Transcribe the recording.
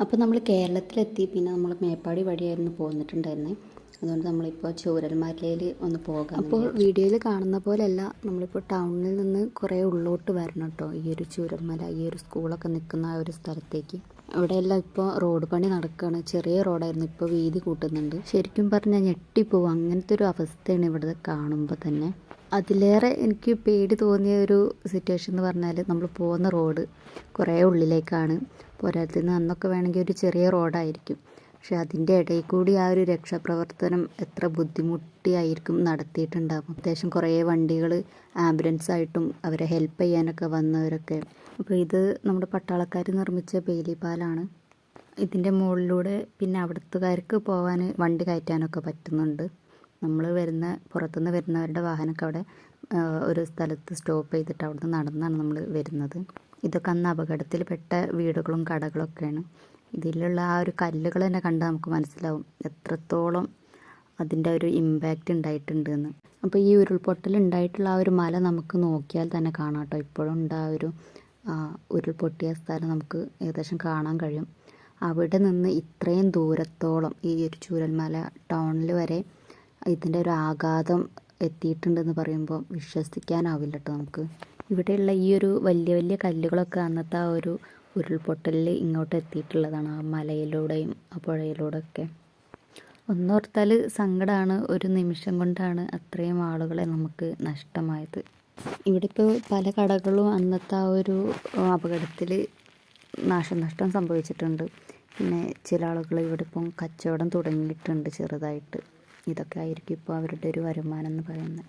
അപ്പോൾ നമ്മൾ കേരളത്തിലെത്തി. പിന്നെ നമ്മൾ മേപ്പാടി വഴിയായിരുന്നു പോന്നിട്ടുണ്ടായിരുന്നത്. അതുകൊണ്ട് നമ്മളിപ്പോൾ ചൂരൽമലയിൽ ഒന്ന് പോകാം. അപ്പോൾ വീഡിയോയിൽ കാണുന്ന പോലെയല്ല, നമ്മളിപ്പോൾ ടൗണിൽ നിന്ന് കുറേ ഉള്ളോട്ട് വരണം കേട്ടോ. ഈ ഒരു ചൂരൽമല, ഈ ഒരു സ്കൂളൊക്കെ നിൽക്കുന്ന ആ ഒരു സ്ഥലത്തേക്ക്. ഇവിടെയെല്ലാം ഇപ്പോൾ റോഡ് പണി നടക്കുകയാണ്. ചെറിയ റോഡായിരുന്നു, ഇപ്പോൾ വീതി കൂട്ടുന്നുണ്ട്. ശരിക്കും പറഞ്ഞാൽ ഞെട്ടിപ്പോവും. അങ്ങനത്തെ ഒരു അവസ്ഥയാണ് ഇവിടെ കാണുമ്പോൾ തന്നെ. അതിലേറെ എനിക്ക് പേടി തോന്നിയ ഒരു സിറ്റുവേഷൻ എന്ന് പറഞ്ഞാൽ, നമ്മൾ പോകുന്ന റോഡ് കുറേ ഉള്ളിലേക്കാണ്. പോരാത്തതിന് അന്നൊക്കെ വേണമെങ്കിൽ ഒരു ചെറിയ റോഡായിരിക്കും. പക്ഷെ അതിൻ്റെ ഇടയിൽ കൂടി ആ ഒരു രക്ഷാപ്രവർത്തനം എത്ര ബുദ്ധിമുട്ടിയായിരിക്കും നടത്തിയിട്ടുണ്ടാകും. അത്യാവശ്യം കുറേ വണ്ടികൾ ആംബുലൻസ് ആയിട്ടും അവരെ ഹെൽപ്പ് ചെയ്യാനൊക്കെ വന്നവരൊക്കെ. അപ്പോൾ ഇത് നമ്മുടെ പട്ടാളക്കാർ നിർമ്മിച്ച വേലിപ്പാലാണ്. ഇതിൻ്റെ മുകളിലൂടെ പിന്നെ അവിടുത്തുകാർക്ക് പോകാൻ വണ്ടി കയറ്റാനൊക്കെ പറ്റുന്നുണ്ട്. നമ്മൾ പുറത്തുനിന്ന് വരുന്നവരുടെ വാഹനമൊക്കെ അവിടെ ഒരു സ്ഥലത്ത് സ്റ്റോപ്പ് ചെയ്തിട്ട് അവിടുന്ന് നടന്നാണ് നമ്മൾ വരുന്നത്. ഇതൊക്കെ അന്ന് അപകടത്തിൽപ്പെട്ട വീടുകളും കടകളൊക്കെയാണ്. ഇതിലുള്ള ആ ഒരു കല്ലുകൾ തന്നെ കണ്ടാൽ നമുക്ക് മനസ്സിലാവും എത്രത്തോളം അതിൻ്റെ ഒരു ഇമ്പാക്റ്റ് ഉണ്ടായിട്ടുണ്ട് എന്ന്. അപ്പോൾ ഈ ഉരുൾപൊട്ടൽ ഉണ്ടായിട്ടുള്ള ആ ഒരു മല നമുക്ക് നോക്കിയാൽ തന്നെ കാണാം കേട്ടോ. ഇപ്പോഴും ഉണ്ട് ആ ഒരു ഉരുൾപൊട്ടിയ സ്ഥലം നമുക്ക് ഏകദേശം കാണാൻ കഴിയും. അവിടെ നിന്ന് ഇത്രയും ദൂരത്തോളം ഈ ഒരു ചൂരൽമല ടൗണിൽ വരെ ഇതിൻ്റെ ഒരു ആഘാതം എത്തിയിട്ടുണ്ടെന്ന് പറയുമ്പോൾ വിശ്വസിക്കാനാവില്ല കേട്ടോ നമുക്ക്. ഇവിടെയുള്ള ഈ ഒരു വലിയ വലിയ കല്ലുകളൊക്കെ അന്നത്തെ ആ ഒരു ഉരുൾപൊട്ടലിൽ ഇങ്ങോട്ട് എത്തിയിട്ടുള്ളതാണ്, ആ മലയിലൂടെയും ആ പുഴയിലൂടെയൊക്കെ. ഒന്നോർത്താൽ സങ്കടമാണ്. ഒരു നിമിഷം കൊണ്ടാണ് അത്രയും ആളുകളെ നമുക്ക് നഷ്ടമായത്. ഇവിടെ ഇപ്പോൾ പല കടകളും അന്നത്തെ ആ ഒരു അപകടത്തിൽ നാശനഷ്ടം സംഭവിച്ചിട്ടുണ്ട്. പിന്നെ ചില ആളുകൾ ഇവിടെ ഇപ്പം കച്ചവടം തുടങ്ങിയിട്ടുണ്ട് ചെറുതായിട്ട്. ഇതൊക്കെ ആയിരിക്കും ഇപ്പോൾ അവരുടെ ഒരു വരുമാനം എന്ന് പറയുന്നത്.